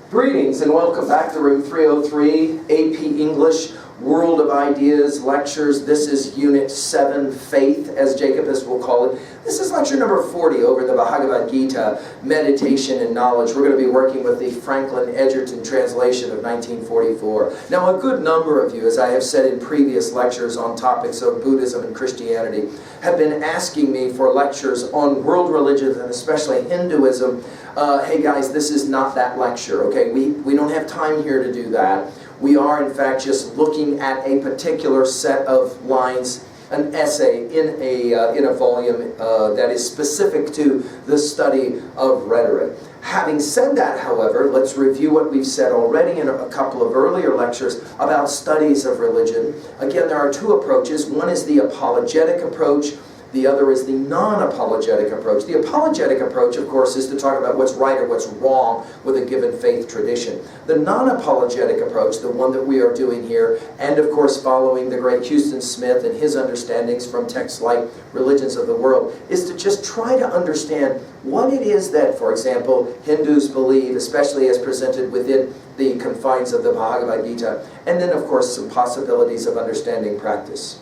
Greetings and welcome back to room 303, AP English, World of Ideas Lectures. This is Unit 7, Faith, as Jacobus will call it. This is lecture number 40 over the Bhagavad Gita, Meditation and Knowledge. We're going to be working with the Franklin Edgerton translation of 1944. Now, a good number of you, as I have said in previous lectures on topics of Buddhism and Christianity, have been asking me for lectures on world religions and especially Hinduism. Hey guys, this is not that lecture, okay? We don't have time here to do that. We are, in fact, just looking at a particular set of lines, an essay in a volume that is specific to the study of rhetoric. Having said that, however, let's review what we've said already in a couple of earlier lectures about studies of religion. Again, there are two approaches. One is the apologetic approach. The other is the non-apologetic approach. The apologetic approach, of course, is to talk about what's right or what's wrong with a given faith tradition. The non-apologetic approach, the one that we are doing here, and of course following the great Houston Smith and his understandings from texts like Religions of the World, is to just try to understand what it is that, for example, Hindus believe, especially as presented within the confines of the Bhagavad Gita, and then, of course, some possibilities of understanding practice.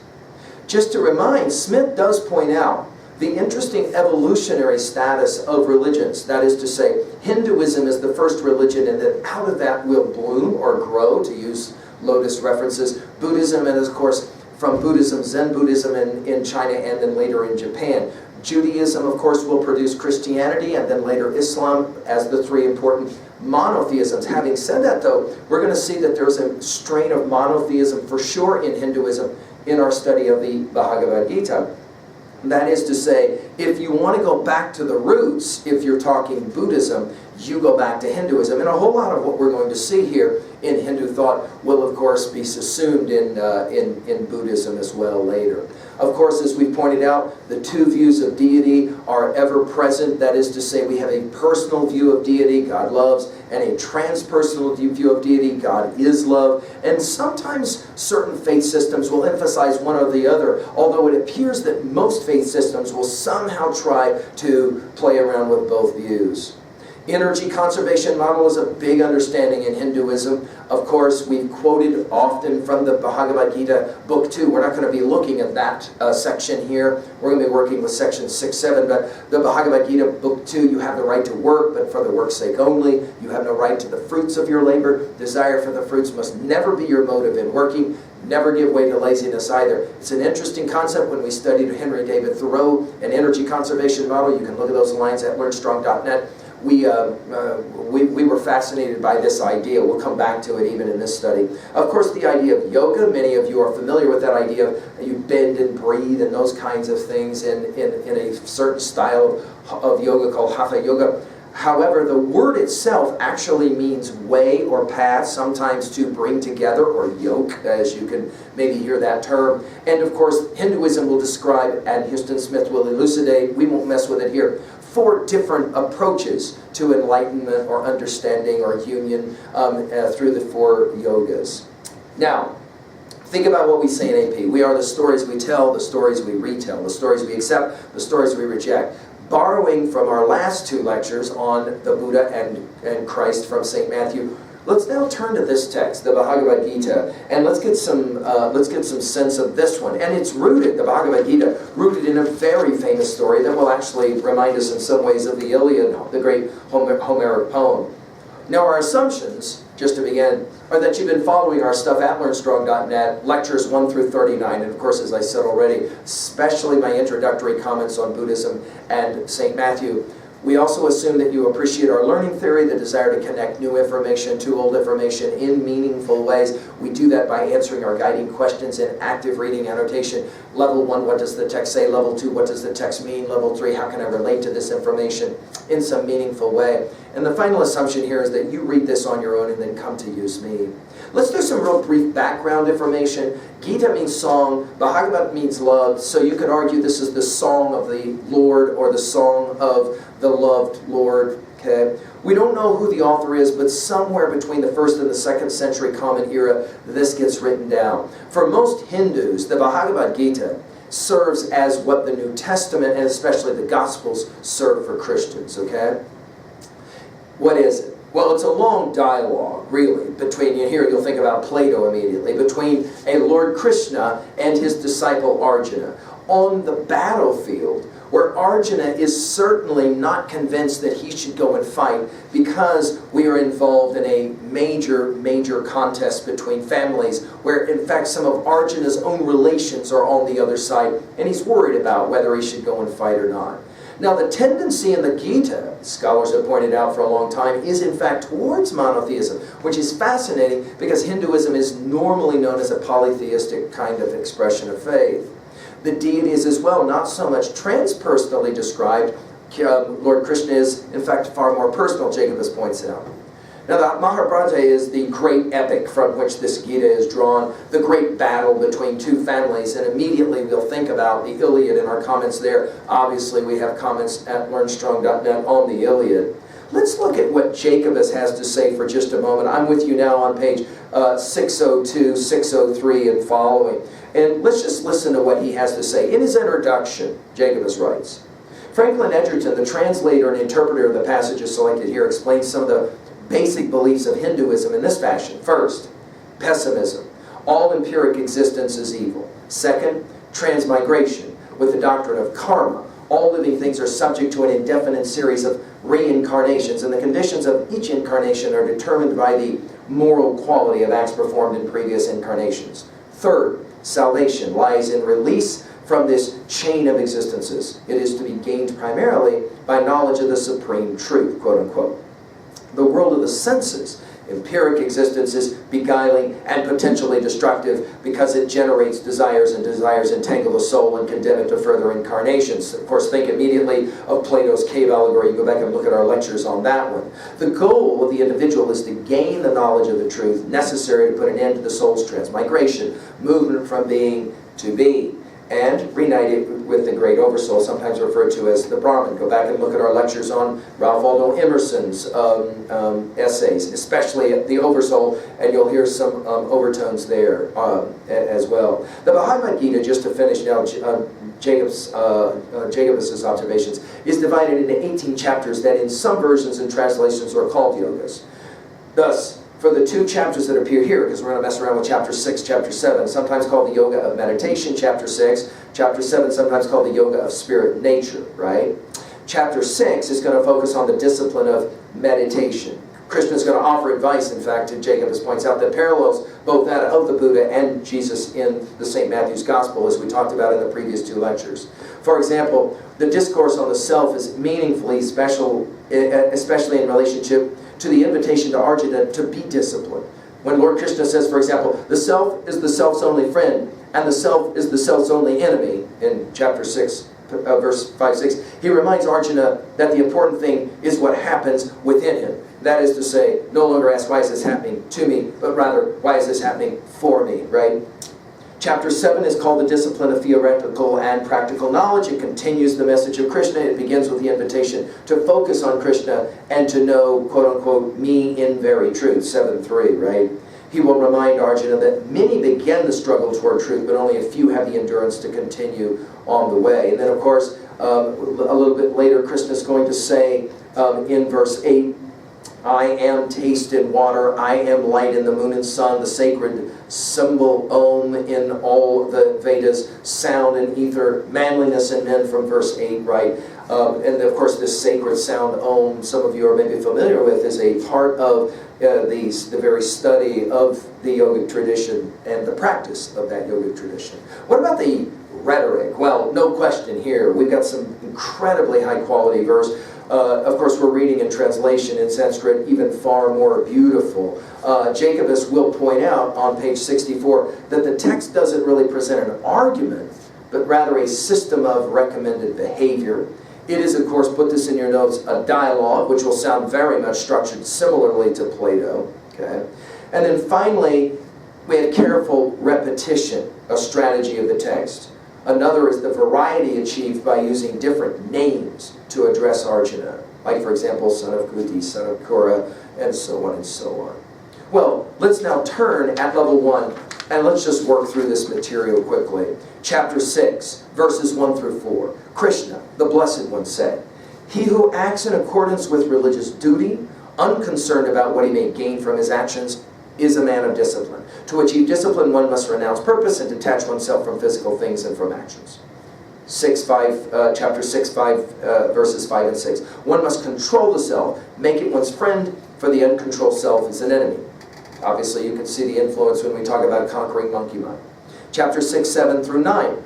Just to remind, Smith does point out the interesting evolutionary status of religions. That is to say, Hinduism is the first religion, and that out of that will bloom or grow, to use Lotus references, Buddhism, and of course, from Buddhism, Zen Buddhism in China, and then later in Japan. Judaism, of course, will produce Christianity, and then later Islam as the three important monotheisms. Having said that, though, we're going to see that there's a strain of monotheism for sure in Hinduism in our study of the Bhagavad Gita. That is to say, if you want to go back to the roots, if you're talking Buddhism, you go back to Hinduism. And a whole lot of what we're going to see here in Hindu thought will, of course, be subsumed in Buddhism as well later. Of course, as we pointed out, the two views of deity are ever present. That is to say, we have a personal view of deity, God loves, and a transpersonal view of deity, God is love. And sometimes certain faith systems will emphasize one or the other, although it appears that most faith systems will somehow try to play around with both views. Energy conservation model is a big understanding in Hinduism. Of course, we've quoted often from the Bhagavad Gita, Book 2. We're not going to be looking at that section here. We're going to be working with section 6, 7. But the Bhagavad Gita, Book 2, you have the right to work, but for the work's sake only. You have no right to the fruits of your labor. Desire for the fruits must never be your motive in working. Never give way to laziness either. It's an interesting concept. When we studied Henry David Thoreau, an energy conservation model, you can look at those lines at learnstrong.net. We were fascinated by this idea. We'll come back to it even in this study. Of course, the idea of yoga, many of you are familiar with that idea. You bend and breathe and those kinds of things in a certain style of yoga called Hatha Yoga. However, the word itself actually means way or path, sometimes to bring together, or yoke, as you can maybe hear that term. And of course, Hinduism will describe, and Houston Smith will elucidate, we won't mess with it here, 4 different approaches to enlightenment or understanding or union through the 4 yogas. Now, think about what we say in AP. We are the stories we tell, the stories we retell, the stories we accept, the stories we reject. Borrowing from our last 2 lectures on the Buddha and Christ from St. Matthew, let's now turn to this text, the Bhagavad Gita, and let's get some sense of this one. And it's rooted, the Bhagavad Gita, rooted in a very famous story that will actually remind us in some ways of the Iliad, the great Homeric poem. Now, our assumptions, just to begin, are that you've been following our stuff at learnstrong.net, lectures 1 through 39, and of course, as I said already, especially my introductory comments on Buddhism and St. Matthew. We also assume that you appreciate our learning theory, the desire to connect new information to old information in meaningful ways. We do that by answering our guiding questions in active reading annotation. Level 1, what does the text say? Level 2, what does the text mean? Level 3, how can I relate to this information in some meaningful way? And the final assumption here is that you read this on your own and then come to use me. Let's do some real brief background information. Gita means song, Bhagavad means love, so you could argue this is the song of the Lord or the song of the loved Lord. Okay? We don't know who the author is, but somewhere between the 1st and the 2nd century Common Era, this gets written down. For most Hindus, the Bhagavad Gita serves as what the New Testament and especially the Gospels serve for Christians. Okay? What is it? Well, it's a long dialogue, really, between, here you'll think about Plato immediately, between a Lord Krishna and his disciple Arjuna. On the battlefield, where Arjuna is certainly not convinced that he should go and fight because we are involved in a major contest between families where in fact some of Arjuna's own relations are on the other side, and he's worried about whether he should go and fight or not. Now the tendency in the Gita, scholars have pointed out for a long time, is in fact towards monotheism, which is fascinating because Hinduism is normally known as a polytheistic kind of expression of faith. The deity is as well not so much transpersonally described. Lord Krishna is in fact far more personal, Jacobus points out. Now the Mahabharata is the great epic from which this Gita is drawn, the great battle between two families, and immediately we'll think about the Iliad in our comments there. Obviously we have comments at learnstrong.net on the Iliad. Let's look at what Jacobus has to say for just a moment. I'm with you now on page 602, 603 and following. And let's just listen to what he has to say. In his introduction, Jacobus writes, Franklin Edgerton, the translator and interpreter of the passages selected here, explains some of the basic beliefs of Hinduism in this fashion. First, pessimism. All empiric existence is evil. Second, transmigration, with the doctrine of karma. All living things are subject to an indefinite series of reincarnations, and the conditions of each incarnation are determined by the moral quality of acts performed in previous incarnations. Third, salvation lies in release from this chain of existences. It is to be gained primarily by knowledge of the supreme truth, quote unquote. The world of the senses, empiric existence, is beguiling and potentially destructive because it generates desires, and desires entangle the soul and condemn it to further incarnations. Of course, think immediately of Plato's cave allegory. You go back and look at our lectures on that one. The goal of the individual is to gain the knowledge of the truth necessary to put an end to the soul's transmigration, movement from being to be, and reunite it with the great oversoul, sometimes referred to as the Brahman. Go back and look at our lectures on Ralph Waldo Emerson's essays, especially the oversoul, and you'll hear some overtones there as well. The Bhagavad Gita, just to finish now, Jacobus's observations, is divided into 18 chapters that in some versions and translations are called yogas. Thus, for the two chapters that appear here, because we're going to mess around with chapter 6, chapter 7, sometimes called the yoga of meditation, chapter 6, chapter 7, sometimes called the yoga of spirit nature, right? Chapter 6 is going to focus on the discipline of meditation. Krishna is going to offer advice, in fact, to Jacobus points out, that parallels both that of the Buddha and Jesus in the St. Matthew's Gospel, as we talked about in the previous two lectures. For example, the discourse on the self is meaningfully special, especially in relationship to the invitation to Arjuna to be disciplined. When Lord Krishna says, for example, the self is the self's only friend, and the self is the self's only enemy, in chapter 6, verse 5-6, he reminds Arjuna that the important thing is what happens within him. That is to say, no longer ask, why is this happening to me, but rather, why is this happening for me, right? Chapter 7 is called the discipline of theoretical and practical knowledge. It continues the message of Krishna. It begins with the invitation to focus on Krishna and to know, quote-unquote, me in very truth, 7.3, right? He will remind Arjuna that many begin the struggle toward truth, but only a few have the endurance to continue on the way. And then, of course, a little bit later, Krishna is going to say in verse 8, I am taste in water, I am light in the moon and sun, the sacred symbol Om in all the Vedas, sound and ether, manliness in men from verse 8, right? And of course this sacred sound Om, some of you are maybe familiar with, is a part of the very study of the yogic tradition and the practice of that yogic tradition. What about the rhetoric? Well, no question here. We've got some incredibly high quality verse. Of course, we're reading in translation in Sanskrit, even far more beautiful. Jacobus will point out on page 64 that the text doesn't really present an argument, but rather a system of recommended behavior. It is, of course, put this in your notes, a dialogue, which will sound very much structured similarly to Plato. Okay? And then finally, we have careful repetition, a strategy of the text. Another is the variety achieved by using different names to address Arjuna, like, for example, son of Kuti, son of Kura, and so on and so on. Well, let's now turn at level 1, and let's just work through this material quickly. Chapter 6, verses 1 through 4. Krishna, the Blessed One, said, he who acts in accordance with religious duty unconcerned about what he may gain from his actions, is a man of discipline. To achieve discipline, one must renounce purpose and detach oneself from physical things and from actions. Chapter 6, verses 5 and 6. One must control the self, make it one's friend, for the uncontrolled self is an enemy. Obviously, you can see the influence when we talk about conquering monkey mind. Chapter 6, 7 through 9.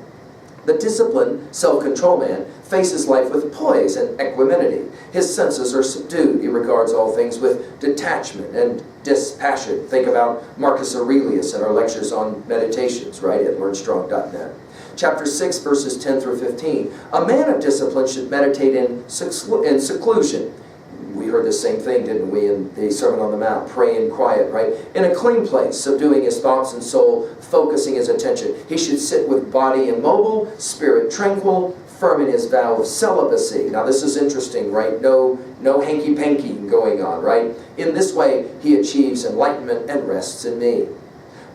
The disciplined, self-control man faces life with poise and equanimity. His senses are subdued. He regards all things with detachment and dispassion. Think about Marcus Aurelius and our lectures on meditations, right, at learnstrong.net. Chapter 6, verses 10 through 15. A man of discipline should meditate in seclusion. We heard the same thing, didn't we, in the Sermon on the Mount? Pray in quiet, right? In a clean place, subduing his thoughts and soul, focusing his attention. He should sit with body immobile, spirit tranquil, firm in his vow of celibacy. Now this is interesting, right? No hanky-panky going on, right? In this way, he achieves enlightenment and rests in me.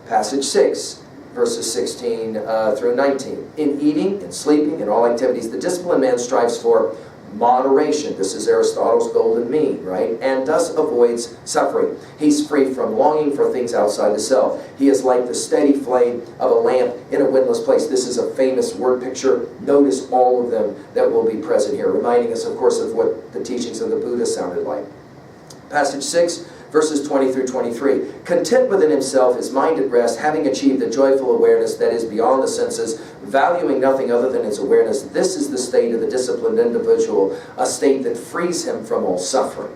Passage 6. Verses 16 through 19. In eating and sleeping and all activities, the disciplined man strives for moderation. This is Aristotle's golden mean, right? And thus avoids suffering. He's free from longing for things outside the self. He is like the steady flame of a lamp in a windless place. This is a famous word picture. Notice all of them that will be present here, reminding us, of course, of what the teachings of the Buddha sounded like. Passage 6, verses 20 through 23. Content within himself, his mind at rest, having achieved the joyful awareness that is beyond the senses, valuing nothing other than its awareness. This is the state of the disciplined individual, a state that frees him from all suffering.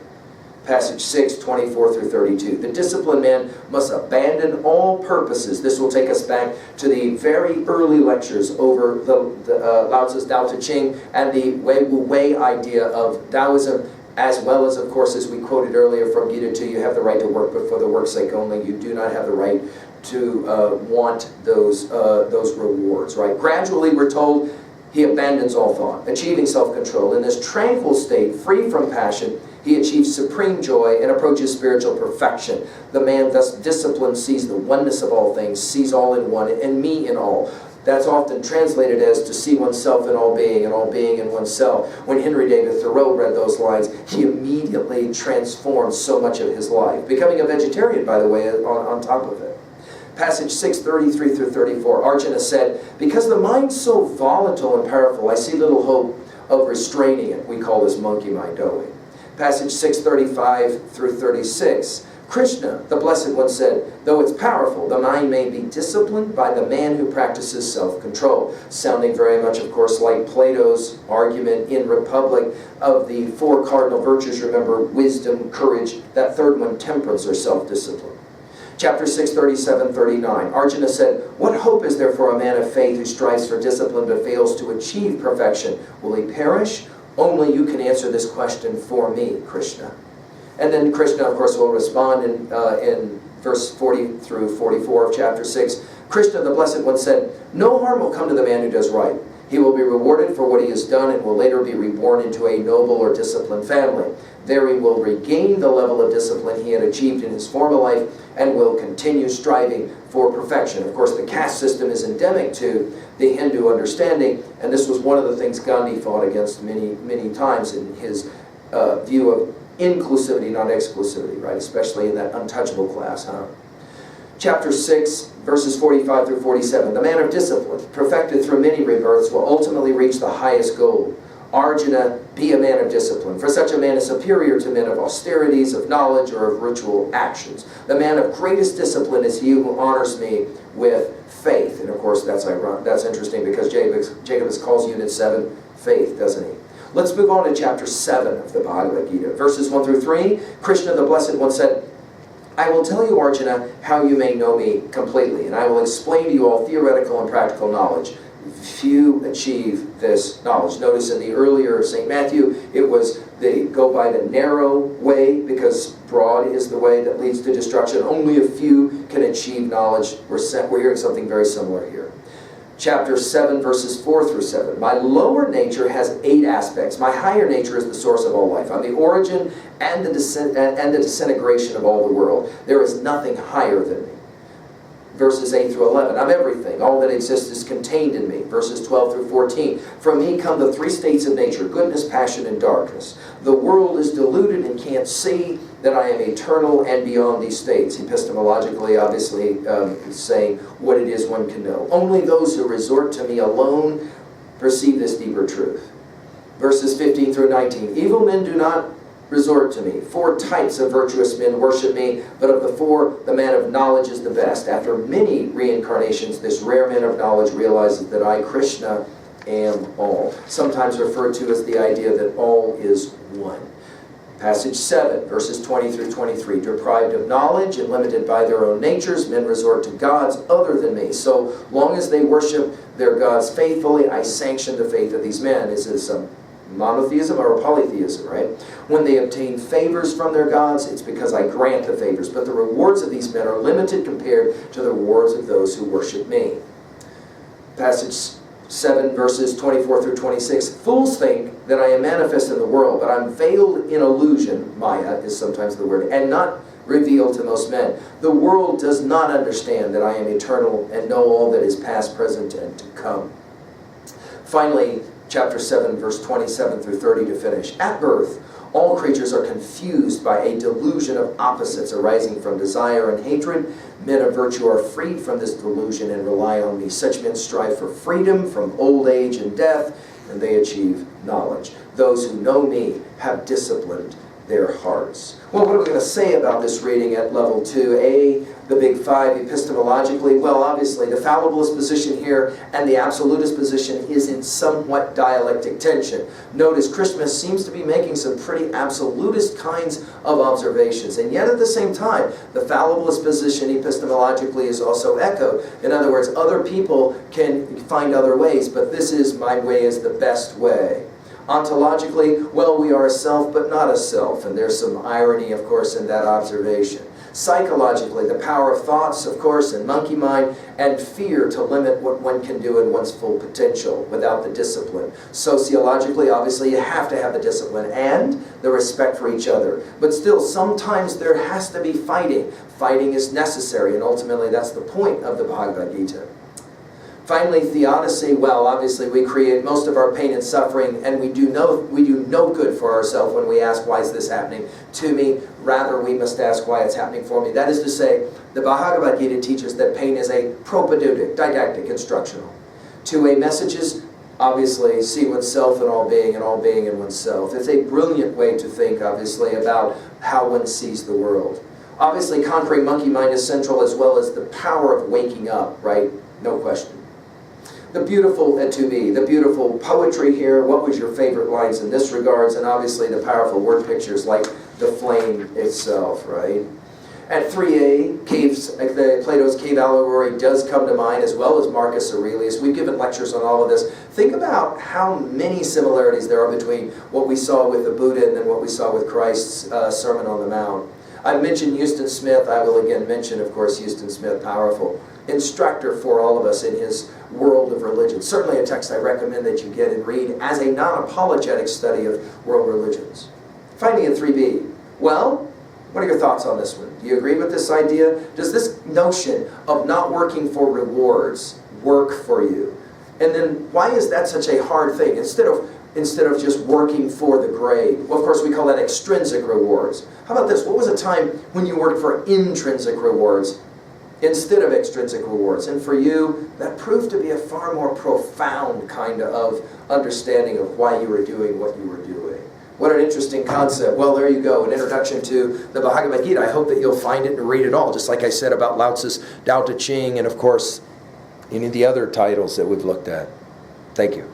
Passage 6, 24 through 32. The disciplined man must abandon all purposes. This will take us back to the very early lectures over the Lao Tzu's Tao Te Ching and the Wei Wu Wei idea of Taoism, as well as, of course, as we quoted earlier from Gita 2, you have the right to work, but for the work's sake only. You do not have the right to want those rewards, right? Gradually, we're told, he abandons all thought, achieving self-control. In this tranquil state, free from passion, he achieves supreme joy and approaches spiritual perfection. The man thus disciplined sees the oneness of all things, sees all in one, and me in all. That's often translated as to see oneself in all being and all being in oneself. When Henry David Thoreau read those lines, he immediately transformed so much of his life. Becoming a vegetarian, by the way, on top of it. Passage 6, 33 through 34. Arjuna said, because the mind's so volatile and powerful, I see little hope of restraining it. We call this monkey mind, don't we? Passage 6, 35 through 36. Krishna, the Blessed One, said, though it's powerful, the mind may be disciplined by the man who practices self-control. Sounding very much, of course, like Plato's argument in Republic of the four cardinal virtues. Remember, wisdom, courage, that third one, temperance or self-discipline. Chapter 6, 37, 39. Arjuna said, what hope is there for a man of faith who strives for discipline but fails to achieve perfection? Will he perish? Only you can answer this question for me, Krishna. And then Krishna, of course, will respond in verse 40 through 44 of chapter 6. Krishna, the Blessed One, said, no harm will come to the man who does right. He will be rewarded for what he has done and will later be reborn into a noble or disciplined family. There he will regain the level of discipline he had achieved in his former life and will continue striving for perfection. Of course, the caste system is endemic to the Hindu understanding, and this was one of the things Gandhi fought against many, many times in his view of inclusivity, not exclusivity, right? Especially in that untouchable class, huh? Chapter 6, verses 45 through 47. The man of discipline, perfected through many rebirths, will ultimately reach the highest goal. Arjuna, be a man of discipline, for such a man is superior to men of austerities, of knowledge, or of ritual actions. The man of greatest discipline is he who honors me with faith. And of course, that's interesting because Jacobus calls Unit 7 faith, doesn't he? Let's move on to chapter 7 of the Bhagavad Gita. Verses 1 through 3, Krishna, the Blessed One, said, I will tell you, Arjuna, how you may know me completely, and I will explain to you all theoretical and practical knowledge. Few achieve this knowledge. Notice in the earlier St. Matthew, it was they go by the narrow way because broad is the way that leads to destruction. Only a few can achieve knowledge. We're hearing something very similar here. Chapter 7, verses 4 through 7. My lower nature has 8 aspects. My higher nature is the source of all life. I'm the origin and the disintegration of all the world. There is nothing higher than me. verses 8 through 11. I'm everything. All that exists is contained in me. Verses 12 through 14. From me come the three states of nature, goodness, passion, and darkness. The world is deluded and can't see that I am eternal and beyond these states. Epistemologically, obviously, saying what it is one can know. Only those who resort to me alone perceive this deeper truth. Verses 15 through 19. Evil men do not resort to me. 4 types of virtuous men worship me, but of the 4, the man of knowledge is the best. After many reincarnations, this rare man of knowledge realizes that I, Krishna, am all. Sometimes referred to as the idea that all is one. Passage 7, verses 20 through 23. Deprived of knowledge and limited by their own natures, men resort to gods other than me. So long as they worship their gods faithfully, I sanction the faith of these men. Is this a monotheism or a polytheism, right? When they obtain favors from their gods, it's because I grant the favors. But the rewards of these men are limited compared to the rewards of those who worship me. Passage 7, verses 24 through 26. Fools think that I am manifest in the world, but I'm veiled in illusion, Maya is sometimes the word, and not revealed to most men. The world does not understand that I am eternal and know all that is past, present, and to come. Finally, chapter 7, verse 27 through 30 to finish. At birth, all creatures are confused by a delusion of opposites arising from desire and hatred. Men of virtue are freed from this delusion and rely on me. Such men strive for freedom from old age and death, and they achieve knowledge. Those who know me have disciplined their hearts. Well, what are we going to say about this reading at level 2? The big 5 epistemologically. Well, obviously, the fallibilist position here and the absolutist position is in somewhat dialectic tension. Notice Christmas seems to be making some pretty absolutist kinds of observations, and yet at the same time, the fallibilist position epistemologically is also echoed. In other words, other people can find other ways, but this is my way is the best way. Ontologically, well, we are a self, but not a self, and there's some irony, of course, in that observation. Psychologically, the power of thoughts, of course, and monkey mind, and fear to limit what one can do in one's full potential without the discipline. Sociologically, obviously, you have to have the discipline and the respect for each other. But still, sometimes there has to be fighting. Fighting is necessary, and ultimately that's the point of the Bhagavad Gita. Finally, theodicy, well, obviously we create most of our pain and suffering, and we do no good for ourselves when we ask, why is this happening to me? Rather, we must ask why it's happening for me. That is to say, the Bhagavad Gita teaches that pain is a propedeutic, didactic, instructional. Two-way messages, obviously, see oneself in all being and all being in oneself. It's a brilliant way to think, obviously, about how one sees the world. Obviously, conquering monkey mind is central, as well as the power of waking up, right? No question. The beautiful, to me, the beautiful poetry here, what was your favorite lines in this regards, and obviously the powerful word pictures like the flame itself, right? At 3a, Plato's cave allegory does come to mind, as well as Marcus Aurelius. We've given lectures on all of this. Think about how many similarities there are between what we saw with the Buddha and then what we saw with Christ's Sermon on the Mount. I mentioned Houston Smith. I will again mention, of course, Houston Smith, powerful instructor for all of us in his world of religion. Certainly a text I recommend that you get and read as a non-apologetic study of world religions. Finally, in 3b, well, what are your thoughts on this one? Do you agree with this idea? Does this notion of not working for rewards work for you? And then why is that such a hard thing? Instead of just working for the grade. Well, of course, we call that extrinsic rewards. How about this? What was a time when you worked for intrinsic rewards instead of extrinsic rewards? And for you, that proved to be a far more profound kind of understanding of why you were doing what you were doing. What an interesting concept. Well, there you go, an introduction to the Bhagavad Gita. I hope that you'll find it and read it all, just like I said about Lao Tzu's Tao Te Ching and, of course, any of the other titles that we've looked at. Thank you.